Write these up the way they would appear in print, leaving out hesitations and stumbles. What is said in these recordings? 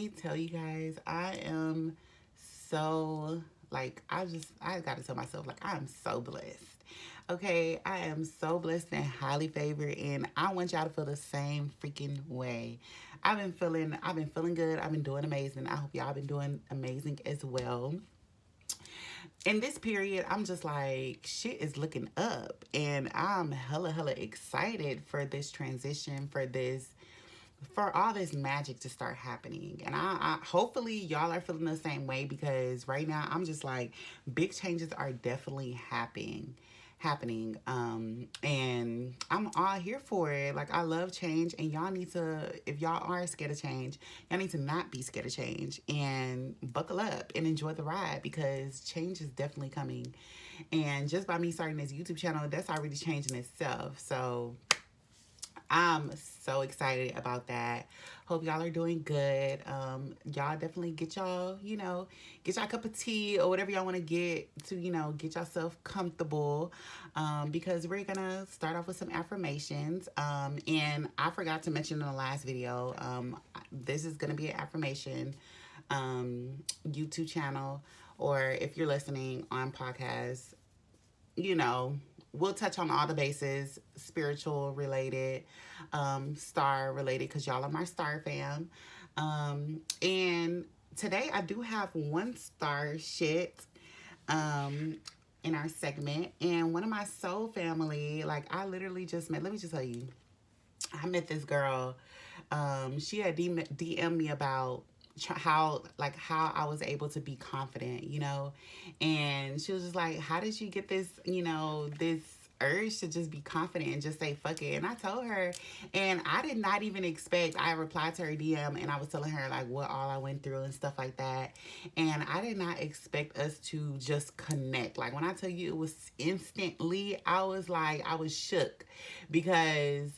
me tell you guys, I am so, like, I gotta tell myself, like, I am so blessed. Okay, I am so blessed and highly favored, and I want y'all to feel the same freaking way. I've been feeling good. I've been doing amazing. I hope y'all been doing amazing as well. In this period, I'm just like, shit is looking up, and I'm hella excited for this transition, for all this magic to start happening. And I hopefully y'all are feeling the same way, because right now I'm just like, big changes are definitely happening, and I'm all here for it. Like, I love change, and y'all need to, if y'all are scared of change, y'all need to not be scared of change and buckle up and enjoy the ride, because change is definitely coming. And just by me starting this YouTube channel, that's already changing itself. So I'm so excited about that. Hope y'all are doing good. Y'all definitely get y'all, get y'all a cup of tea or whatever y'all want to get to, get yourself comfortable. Because we're gonna start off with some affirmations. And I forgot to mention in the last video, this is gonna be an affirmation YouTube channel, or if you're listening on podcast, you know, we'll touch on all the bases, spiritual related, star related, because y'all are my star fam. And today I do have one star shit in our segment. And one of my soul family, like, I literally just met, let me just tell you, I met this girl. She had DM me about how I was able to be confident, and she was just like, how did you get this, this urge to just be confident and just say fuck it? And I told her, and I did not even expect, I replied to her DM, and I was telling her like what all I went through and stuff like that, and I did not expect us to just connect. Like, when I tell you it was instantly, I was shook, because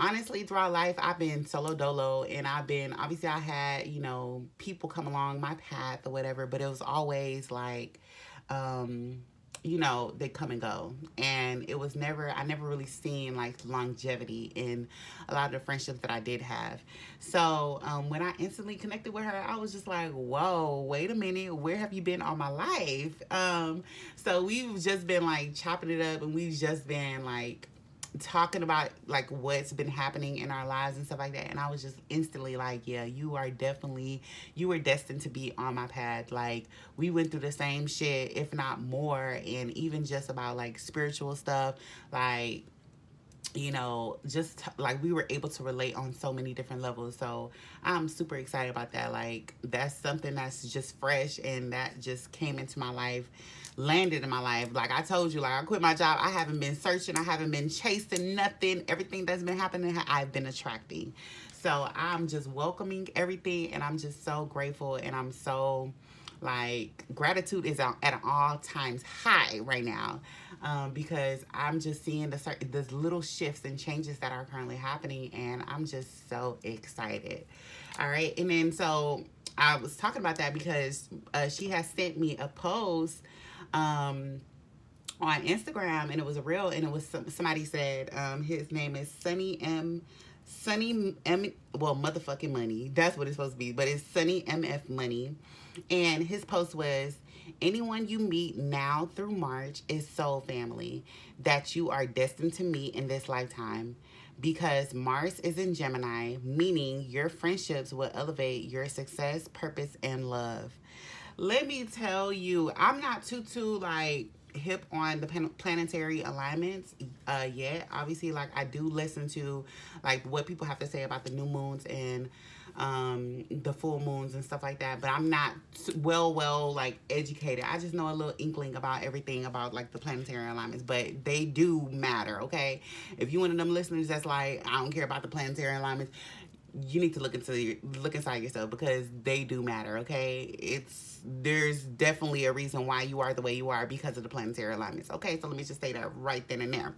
honestly, throughout life, I've been solo dolo, and obviously I had, people come along my path or whatever, but it was always like, they come and go. And I never really seen like longevity in a lot of the friendships that I did have. So when I instantly connected with her, I was just like, whoa, wait a minute, where have you been all my life? So we've just been like chopping it up, and we've just been like talking about like what's been happening in our lives and stuff like that. And I was just instantly like, yeah, you were destined to be on my path. Like, we went through the same shit, if not more, and even just about like spiritual stuff, like, like we were able to relate on so many different levels. So I'm super excited about that. Like, that's something that's just fresh, and that just came into my life, landed in my life. Like I told you, like, I quit my job. I haven't been searching. I haven't been chasing nothing. Everything that's been happening, I've been attracting. So I'm just welcoming everything, and I'm just so grateful, and I'm so, like, gratitude is at an all times high right now, because I'm just seeing the little shifts and changes that are currently happening, and I'm just so excited. All right, and then so I was talking about that because she has sent me a post on Instagram, and it was a reel, and it was somebody said his name is Sunny M, well, motherfucking Money. That's what it's supposed to be, but it's Sunny MF Money. And his post was, anyone you meet now through March is soul family that you are destined to meet in this lifetime, because Mars is in Gemini, meaning your friendships will elevate your success, purpose, and love. Let me tell you, I'm not too like hip on the planetary alignments yet. Obviously, like, I do listen to like what people have to say about the new moons and the full moons and stuff like that, but I'm not well like educated. I just know a little inkling about everything about like the planetary alignments, but they do matter. Okay, if you one of them listeners that's like, I don't care about the planetary alignments, you need to look inside yourself, because they do matter. Okay, there's definitely a reason why you are the way you are, because of the planetary alignments. Okay, so let me just say that right then and there.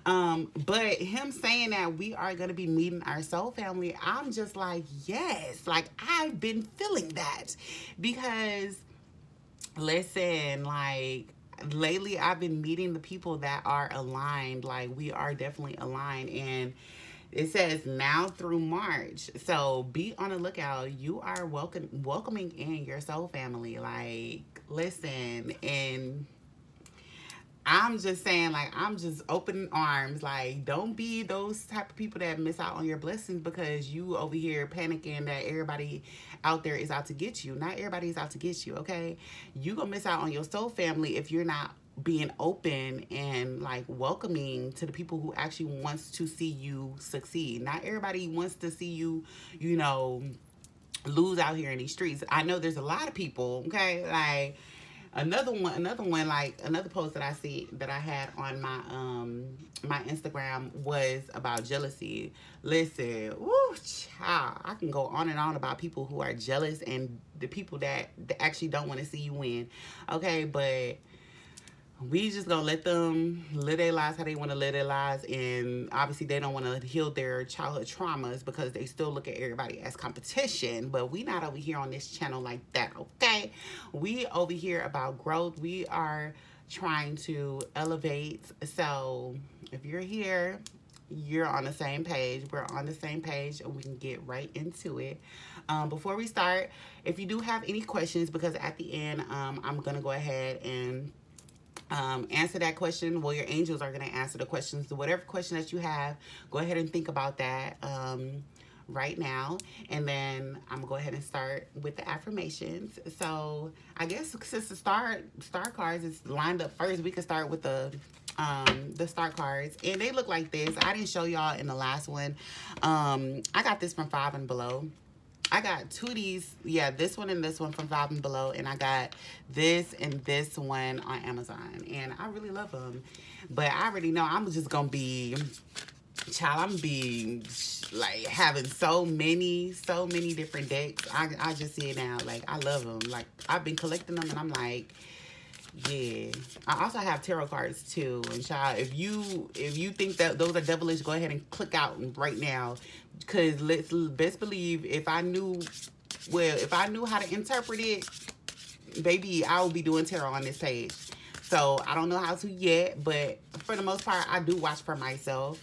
But him saying that we are going to be meeting our soul family, I'm just like, yes, like, I've been feeling that, because listen, like, lately I've been meeting the people that are aligned. Like, we are definitely aligned, and It says now through March. So be on the lookout. You are welcoming in your soul family. Like, listen, and I'm just saying, like, I'm just open arms. Like, don't be those type of people that miss out on your blessings because you over here panicking that everybody out there is out to get you. Not everybody is out to get you, okay? You gonna miss out on your soul family if you're not being open and like welcoming to the people who actually wants to see you succeed. Not everybody wants to see you, you know, lose out here in these streets. I know there's a lot of people, okay? Like, another one, like another post that I see that I had on my Instagram was about jealousy. Listen, woo, child, I can go on and on about people who are jealous and the people that actually don't want to see you win. Okay, but we just gonna let them live their lives how they want to live their lives, and obviously they don't want to heal their childhood traumas because they still look at everybody as competition. But we not over here on this channel like that, okay? We over here about growth. We are trying to elevate. So if you're here, you're on the same page. We're on the same page, and we can get right into it. Before we start, if you do have any questions, because at the end I'm gonna go ahead and answer that question. Well, your angels are going to answer the questions. So whatever question that you have, go ahead and think about that right now. And then I'm going to go ahead and start with the affirmations. So I guess since the star cards is lined up first, we can start with the star cards. And they look like this. I didn't show y'all in the last one. I got this from Five and Below. I got two of these, yeah, this one and this one from Five and Below, and I got this and this one on Amazon, and I really love them. But I already know I'm just gonna be, child, I'm gonna be like having so many different decks. I just see it now, like I love them. Like I've been collecting them, and I'm like, yeah. I also have tarot cards too. And child, if you think that those are devilish, go ahead and click out right now. Cause let's best believe if I knew how to interpret it, baby, I will be doing tarot on this page. So I don't know how to yet, but for the most part, I do watch for myself.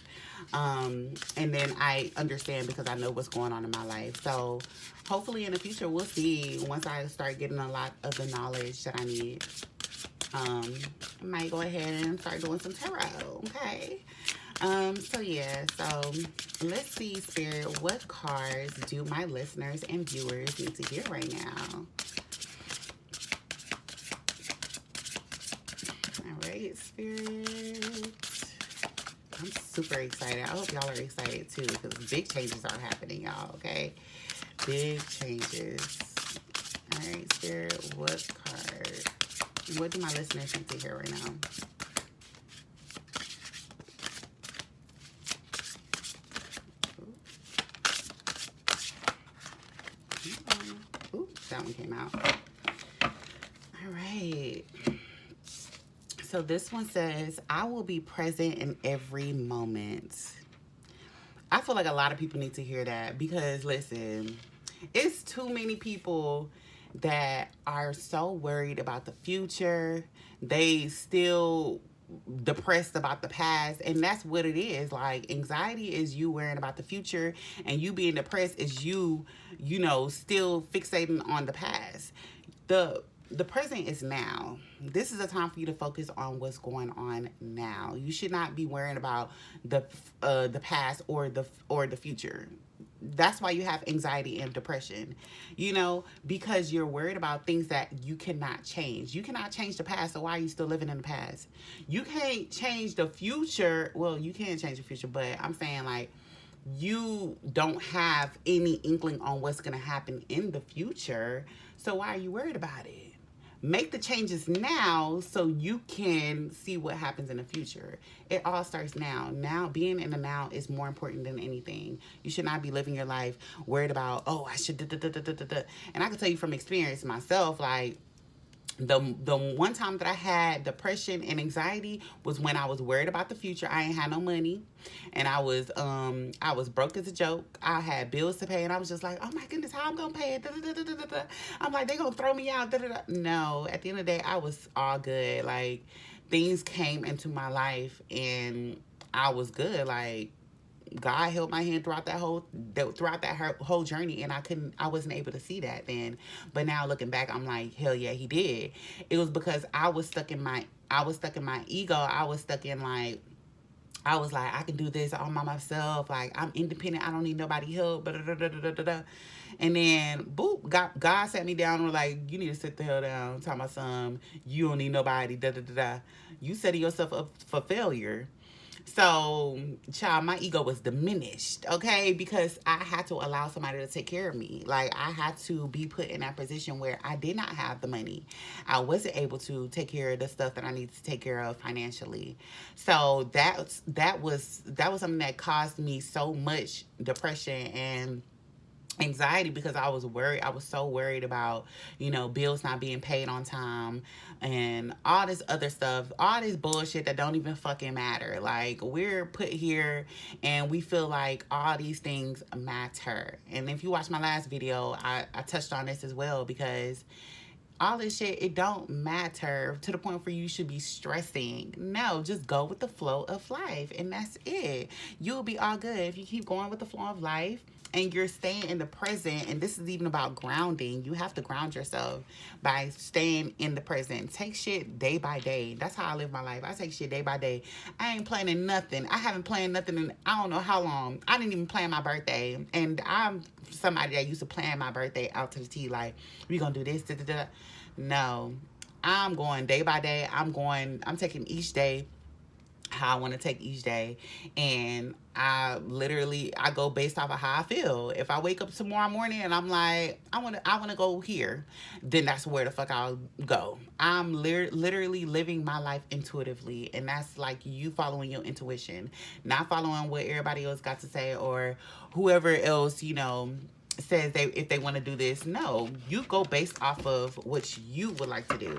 And then I understand because I know what's going on in my life. So hopefully in the future, we'll see once I start getting a lot of the knowledge that I need. I might go ahead and start doing some tarot, okay? So yeah, so let's see, Spirit, what cards do my listeners and viewers need to hear right now? All right, Spirit. I'm super excited. I hope y'all are excited too, because big changes are happening, y'all, okay? Big changes. All right, Spirit, what do my listeners need to hear right now? Ooh, that one came out. All right. So this one says, I will be present in every moment. I feel like a lot of people need to hear that because, listen, it's too many people that are so worried about the future. They still depressed about the past, and that's what it is. Like, anxiety is you worrying about the future, and you being depressed is you know, still fixating on the past. The present is now. This is a time for you to focus on what's going on now. You should not be worrying about the past or the future. That's why you have anxiety and depression, you know, because you're worried about things that you cannot change. You cannot change the past, so why are you still living in the past? You can't change the future. Well, you can change the future, but I'm saying, like, you don't have any inkling on what's going to happen in the future, so why are you worried about it? Make the changes now so you can see what happens in the future. It all starts now. Now, being in the now is more important than anything. You should not be living your life worried about, oh, I should And I can tell you from experience myself, like, the one time that I had depression and anxiety was when I was worried about the future. I ain't had no money, and I was broke as a joke. I had bills to pay, and I was just like, oh my goodness, how I'm gonna pay it? I'm like, they gonna throw me out. No, at the end of the day, I was all good. Like, things came into my life, and I was good. Like, God held my hand throughout that whole journey, and I wasn't able to see that then. But now looking back, I'm like, hell yeah, he did. It was because I was stuck in my ego. I was stuck in like, I was like, I can do this all by myself. Like, I'm independent. I don't need nobody help. And then, boop, God sat me down and was like, you need to sit the hell down. Tell my son, you don't need nobody. You setting yourself up for failure. So, child, my ego was diminished, okay? Because I had to allow somebody to take care of me. Like, I had to be put in that position where I did not have the money. I wasn't able to take care of the stuff that I needed to take care of financially. So that was something that caused me so much depression and anxiety, because I was worried. I was so worried about, bills not being paid on time and all this other stuff, all this bullshit that don't even fucking matter. Like, we're put here and we feel like all these things matter. And if you watch my last video, I touched on this as well, because all this shit, it don't matter to the point where you should be stressing. No, just go with the flow of life, and that's it. You'll be all good if you keep going with the flow of life and you're staying in the present. And this is even about grounding. You have to ground yourself by staying in the present. Take shit day by day. That's how I live my life. I take shit day by day. I ain't planning nothing. I haven't planned nothing in I don't know how long. I didn't even plan my birthday, and I'm somebody that used to plan my birthday out to the T. Like, we gonna do this, da, da, da. No, I'm going day by day. I'm taking each day how I want to take each day. And I go based off of how I feel. If I wake up tomorrow morning and I'm like, I want to go here, then that's where the fuck I'll go. I'm literally living my life intuitively. And that's like you following your intuition, not following what everybody else got to say, or whoever else, says if they want to do this. No, you go based off of what you would like to do.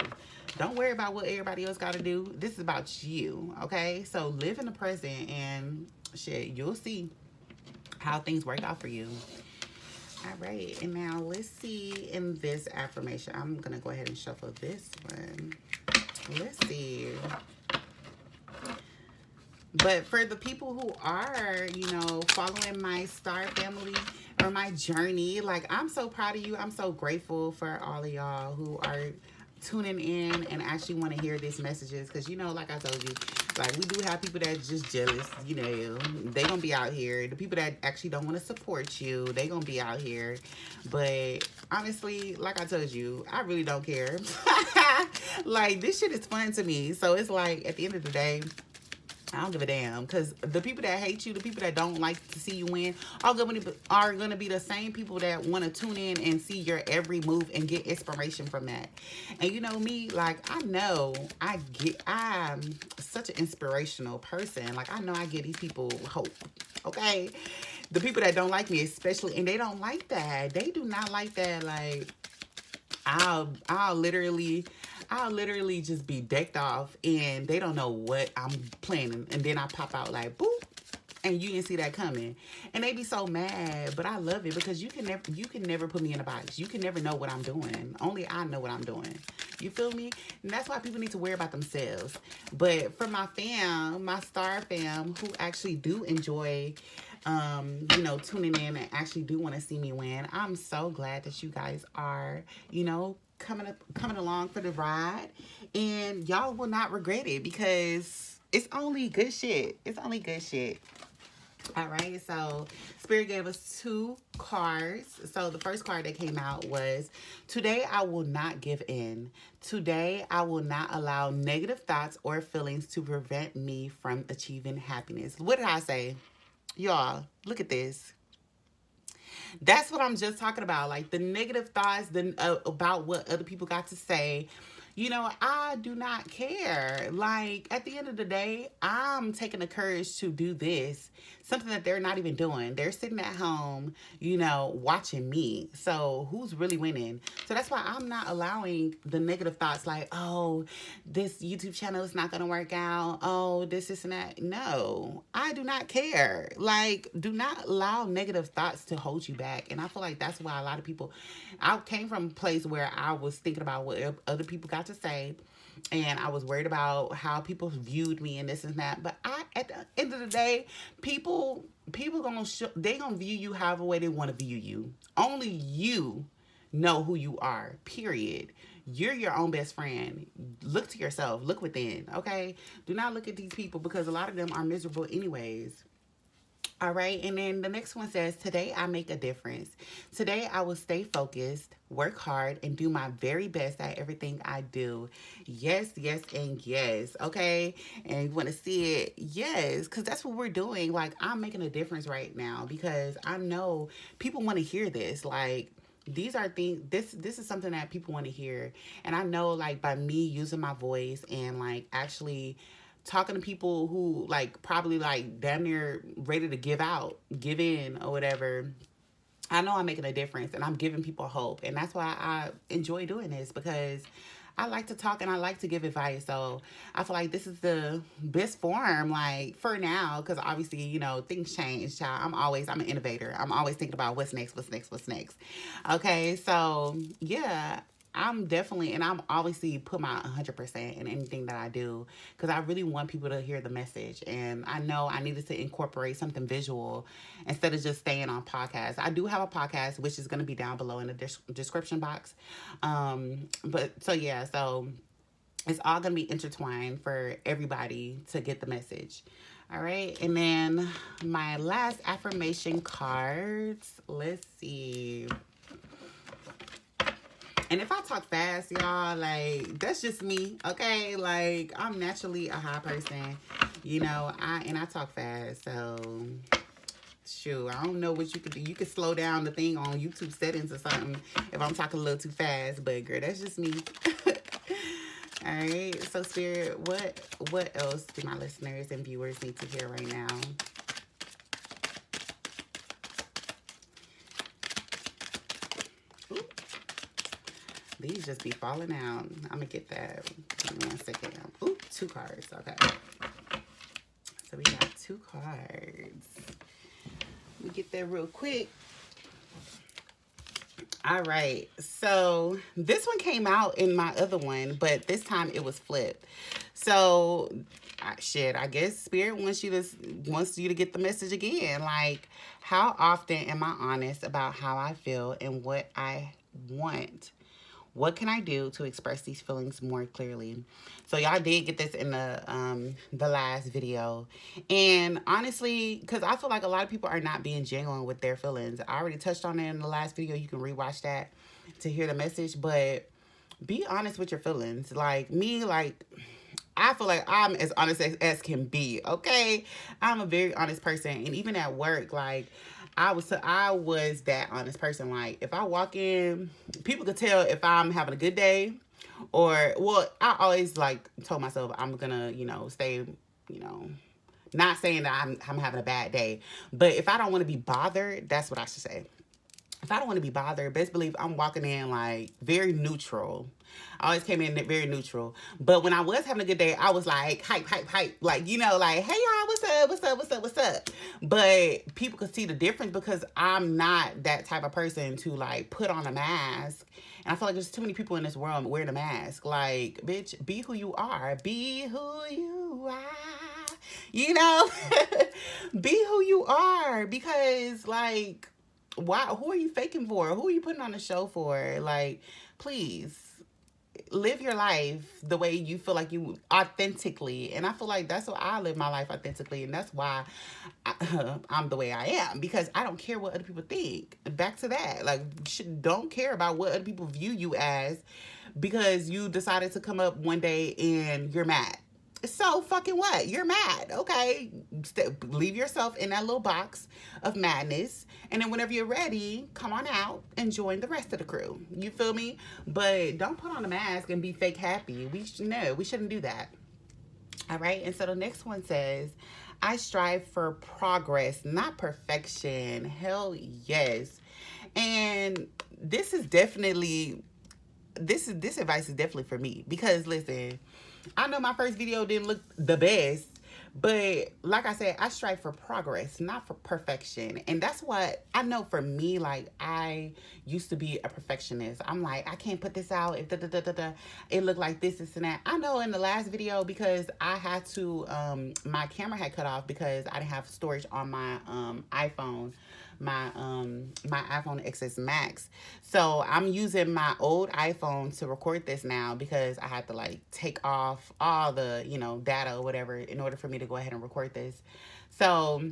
Don't worry about what everybody else got to do. This is about you, okay? So live in the present, and shit, you'll see how things work out for you. All right, and now let's see in this affirmation. I'm going to go ahead and shuffle this one. Let's see. But for the people who are, following my star family or my journey, like, I'm so proud of you. I'm so grateful for all of y'all who are tuning in and actually want to hear these messages, because like I told you, like, we do have people that just jealous. They gonna be out here. The people that actually don't want to support you, they gonna be out here. But honestly, like I told you, I really don't care. Like, this shit is fun to me. So it's like, at the end of the day, I don't give a damn, because the people that hate you, the people that don't like to see you win, are going to be the same people that want to tune in and see your every move and get inspiration from that. And me, like, I'm such an inspirational person. Like, I know I give these people hope, okay? The people that don't like me especially, and they don't like that. They do not like that. Like, I'll literally just be decked off and they don't know what I'm planning. And then I pop out like, boop, and you didn't see that coming. And they be so mad, but I love it, because you can never put me in a box. You can never know what I'm doing. Only I know what I'm doing. You feel me? And that's why people need to worry about themselves. But for my fam, my star fam, who actually do enjoy tuning in and actually do want to see me win, I'm so glad that you guys are, coming along for the ride, and y'all will not regret it, because it's only good shit. It's only good shit. All right, so Spirit gave us 2 cards. So the first card that came out was, today I will not give in. Today I will not allow negative thoughts or feelings to prevent me from achieving happiness. What did I say? Y'all, look at this. That's what I'm just talking about. Like, the negative thoughts about what other people got to say. I do not care. Like, at the end of the day, I'm taking the courage to do this. Something that they're not even doing. They're sitting at home, watching me. So who's really winning? So that's why I'm not allowing the negative thoughts like, oh, this YouTube channel is not going to work out. Oh, this and that. No, I do not care. Like, do not allow negative thoughts to hold you back. And I feel like that's why a lot of people, I came from a place where I was thinking about what other people got to say, and I was worried about how people viewed me and this and that. But I at the end of the day, people they gonna view you however way they want to view you. Only you know who you are, period. You're your own best friend. Look to yourself. Look within, okay? Do not look at these people because a lot of them are miserable anyways. All right, and then the next one says, today I make a difference. Today I will stay focused, work hard, and do my very best at everything I do. Yes, yes, and yes, okay? And you want to see it? Yes, because that's what we're doing. Like, I'm making a difference right now because I know people want to hear this. Like, these are things, this is something that people want to hear. And I know, like, by me using my voice and, like, actually talking to people who like probably like damn near ready to give in or whatever, I know I'm making a difference and I'm giving people hope. And that's why I enjoy doing this, because I like to talk and I like to give advice. So I feel like this is the best form, like, for now, because obviously, you know, things change, child. I'm an innovator. I'm always thinking about what's next. Okay, so yeah, I'm definitely, and I'm obviously put my 100% in anything that I do, because I really want people to hear the message. And I know I needed to incorporate something visual instead of just staying on podcasts. I do have a podcast, which is going to be down below in the description box. But so yeah, so it's all going to be intertwined for everybody to get the message. All right. And then my last affirmation cards, let's see. And if I talk fast, y'all, like, that's just me, okay? Like, I'm naturally a high person, you know, I talk fast, so, shoot, I don't know what you could do. You could slow down the thing on YouTube settings or something if I'm talking a little too fast, but, girl, that's just me. All right, so, Spirit, what else do my listeners and viewers need to hear right now? These just be falling out. I'm gonna get that. Give me 1 second. Ooh, 2 cards. Okay. So we got 2 cards. Let me get that real quick. All right. So this one came out in my other one, but this time it was flipped. So I guess Spirit wants you to get the message again. Like, how often am I honest about how I feel and what I want? What can I do to express these feelings more clearly? So y'all did get this in the last video. And honestly, because I feel like a lot of people are not being genuine with their feelings. I already touched on it in the last video. You can rewatch that to hear the message. But be honest with your feelings. Like me, like, I feel like I'm as honest as can be, okay? I'm a very honest person. And even at work, like, I was that honest person. Like, if I walk in, people could tell if I'm having a good day or, well, I always, like, told myself I'm gonna, you know, stay, you know, not saying that I'm having a bad day. But if I don't want to be bothered, that's what I should say. If I don't want to be bothered, best believe I'm walking in, like, very neutral. I always came in very neutral. But when I was having a good day, I was like, hype. Like, you know, like, hey, y'all, what's up? But people could see the difference because I'm not that type of person to, like, put on a mask. And I feel like there's too many people in this world wearing a mask. Like, bitch, be who you are. Be who you are. You know? Be who you are. Because, like, why? Who are you faking for? Who are you putting on a show for? Like, please live your life the way you feel like you authentically. And I feel like that's why I live my life authentically. And that's why I'm the way I am, because I don't care what other people think. Back to that. Like, don't care about what other people view you as because you decided to come up one day and you're mad. So fucking what? You're mad. Okay. Leave yourself in that little box of madness. And then whenever you're ready, come on out and join the rest of the crew. You feel me? But don't put on a mask and be fake happy. We shouldn't do that. All right. And so the next one says, I strive for progress, not perfection. Hell yes. And this advice is definitely for me because listen, I know my first video didn't look the best, But like I said, I strive for progress, not for perfection. And that's what I know for me. Like, I used to be a perfectionist. I'm like, I can't put this out if it looked like this and that. I know in the last video, because I had to, my camera had cut off because I didn't have storage on my iPhone, my iPhone XS Max. So I'm using my old iPhone to record this now, because I had to like take off all the, data or whatever in order for me to go ahead and record this. So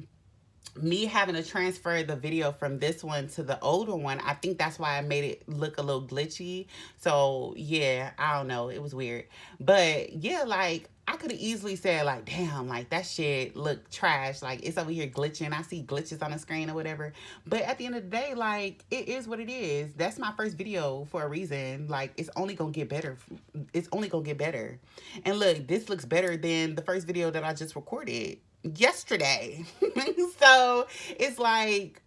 me having to transfer the video from this one to the older one, I think that's why I made it look a little glitchy. So yeah, I don't know, it was weird. But yeah, like, I could have easily said like, damn, like that shit look trash, like it's over here glitching, I see glitches on the screen or whatever. But at the end of the day, like, it is what it is. That's my first video for a reason. Like, it's only gonna get better. It's only gonna get better. And look, this looks better than the first video that I just recorded yesterday. So it's like,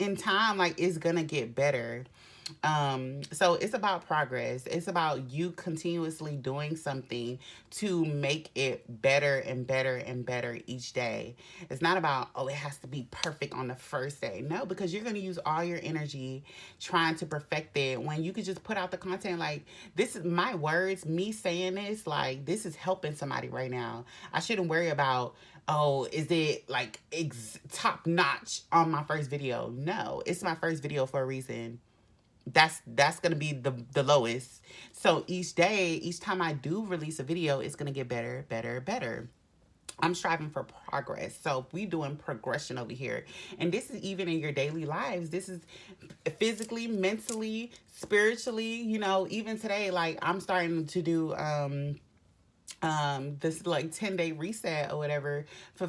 in time, like, it's gonna get better. So it's about progress. It's about you continuously doing something to make it better and better and better each day. It's not about, oh, it has to be perfect on the first day. No, because you're going to use all your energy trying to perfect it, when you could just put out the content. Like, this is my words, me saying this, like, this is helping somebody right now. I shouldn't worry about, oh, is it like top notch on my first video? No, it's my first video for a reason. That's gonna be the lowest. So each day, each time I do release a video, it's gonna get better, better, better. I'm striving for progress. So we doing progression over here. And this is even in your daily lives. This is physically, mentally, spiritually, even today, like, I'm starting to do this like 10-day reset or whatever for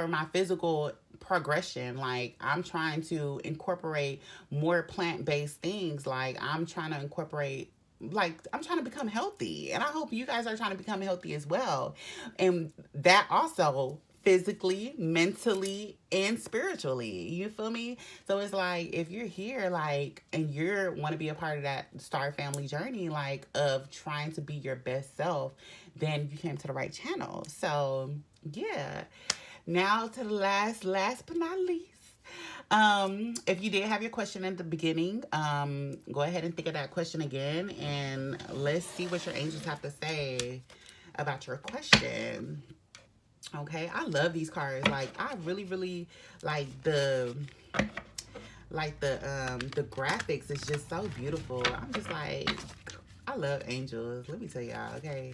my physical progression. Like, I'm trying to incorporate more plant-based things. Like, I'm trying to incorporate, like, I'm trying to become healthy, and I hope you guys are trying to become healthy as well. And that also physically, mentally, and spiritually. You feel me? So it's like, if you're here, like, and you want to be a part of that Star Family journey, like, of trying to be your best self, then you came to the right channel. So yeah. Now to the last but not least. If you did have your question at the beginning, go ahead and think of that question again, and let's see what your angels have to say about your question. Okay, I love these cards. Like, I really, really like the graphics is just so beautiful. I'm just like, I love angels. Let me tell y'all, okay?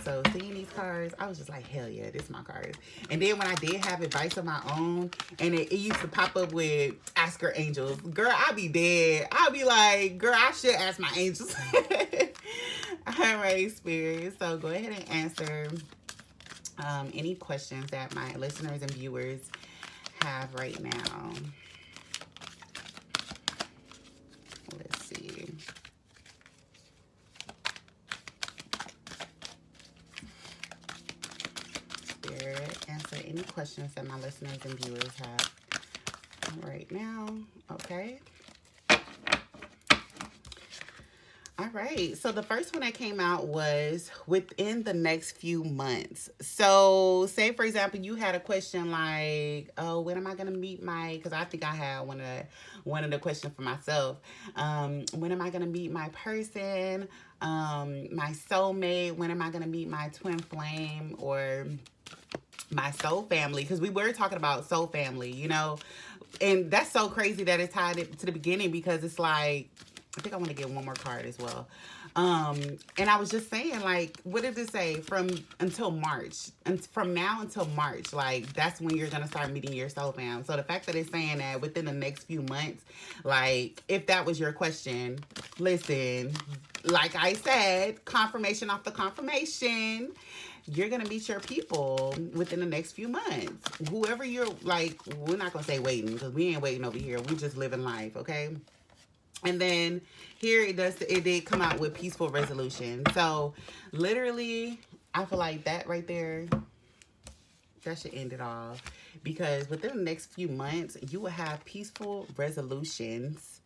So seeing these cards, I was just like, hell yeah, this is my cards. And then when I did have advice of my own, and it used to pop up with ask your angels, girl, I'd be dead. I'd be like, girl, I should ask my angels. All right, Spirit. So go ahead and answer any questions that my listeners and viewers have right now. Let's see. Spirit, answer any questions that my listeners and viewers have right now. Okay. All right. So the first one that came out was within the next few months. So say, for example, you had a question like, oh, when am I going to meet because I think I had one of the questions for myself. When am I going to meet my person, my soulmate? When am I going to meet my twin flame or my soul family? Because we were talking about soul family, and that's so crazy that it's tied to the beginning, because it's like, I think I want to get one more card as well. And I was just saying, like, what did it say? From March, and from now until March, like, that's when you're going to start meeting your soul fam. So the fact that it's saying that within the next few months, like, if that was your question, listen, like I said, confirmation off the confirmation. You're going to meet your people within the next few months. Whoever you're, like, we're not going to say waiting, because we ain't waiting over here. We just living life, okay? And then here it did come out with peaceful resolution. So literally, I feel like that right there, that should end it all. Because within the next few months, you will have peaceful resolutions.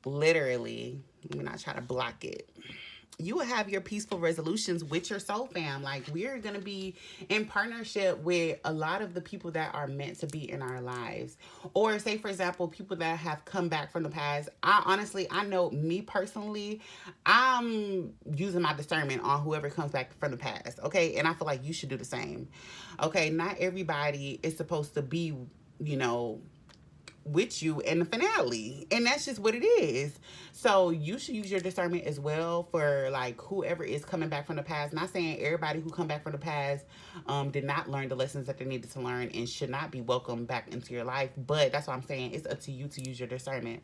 Literally. Let me not try to block it. you will have your peaceful resolutions with your soul fam. Like, we're going to be in partnership with a lot of the people that are meant to be in our lives. Or say, for example, people that have come back from the past. I know me personally, I'm using my discernment on whoever comes back from the past. Okay. And I feel like you should do the same. Okay. Not everybody is supposed to be, you know, with you in the finale, and that's just what it is. So you should use your discernment as well for like whoever is coming back from the past. Not saying everybody who come back from the past did not learn the lessons that they needed to learn and should not be welcomed back into your life, but that's what I'm saying, it's up to you to use your discernment.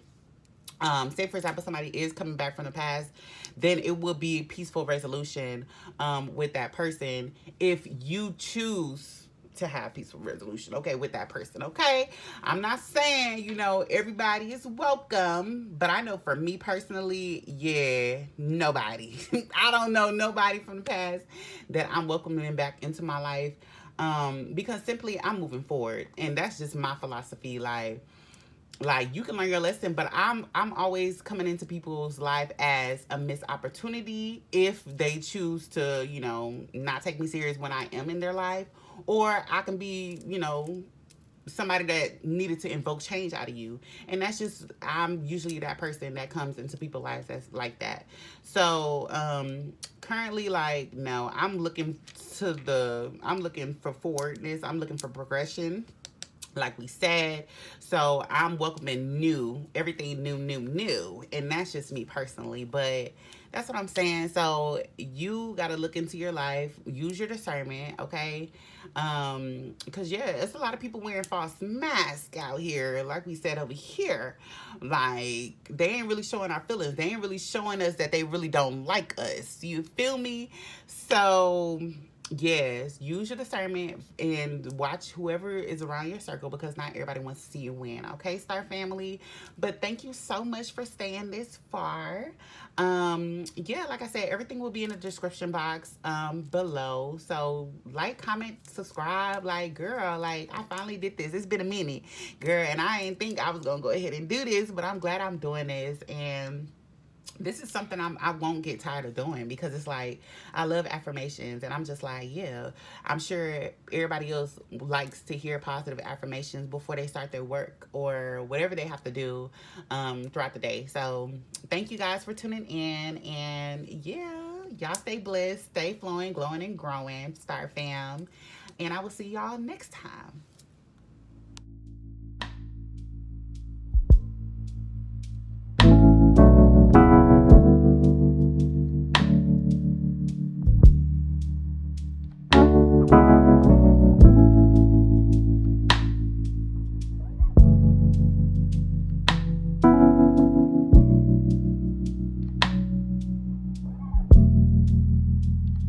Say for example somebody is coming back from the past, then it will be peaceful resolution with that person if you choose to have peaceful resolution, okay, with that person. Okay, I'm not saying, you know, everybody is welcome, but I know for me personally, yeah, nobody. I don't know nobody from the past that I'm welcoming back into my life, because simply I'm moving forward, and that's just my philosophy. Like you can learn your lesson, but I'm always coming into people's life as a missed opportunity if they choose to, you know, not take me serious when I am in their life. Or I can be, you know, somebody that needed to invoke change out of you. And that's just, I'm usually that person that comes into people's lives that's like that. So currently, like, no, I'm looking for forwardness, I'm looking for progression, like we said. So I'm welcoming new, everything new. And that's just me personally. But that's what I'm saying. So you got to look into your life, use your discernment, okay? Because, yeah, it's a lot of people wearing false masks out here, like we said over here. Like, they ain't really showing our feelings. They ain't really showing us that they really don't like us. You feel me? So yes, use your discernment and watch whoever is around your circle, because not everybody wants to see you win. Okay, Star Family. But thank you so much for staying this far. Yeah, like I said, everything will be in the description box below. So like, comment, subscribe. Like, girl, like I finally did this. It's been a minute, girl, and I didn't think I was gonna go ahead and do this, but I'm glad I'm doing this. And this is something I won't get tired of doing, because it's like I love affirmations, and I'm just like, yeah, I'm sure everybody else likes to hear positive affirmations before they start their work or whatever they have to do throughout the day. So thank you guys for tuning in, and yeah, y'all stay blessed, stay flowing, glowing, and growing, Star Fam, and I will see y'all next time.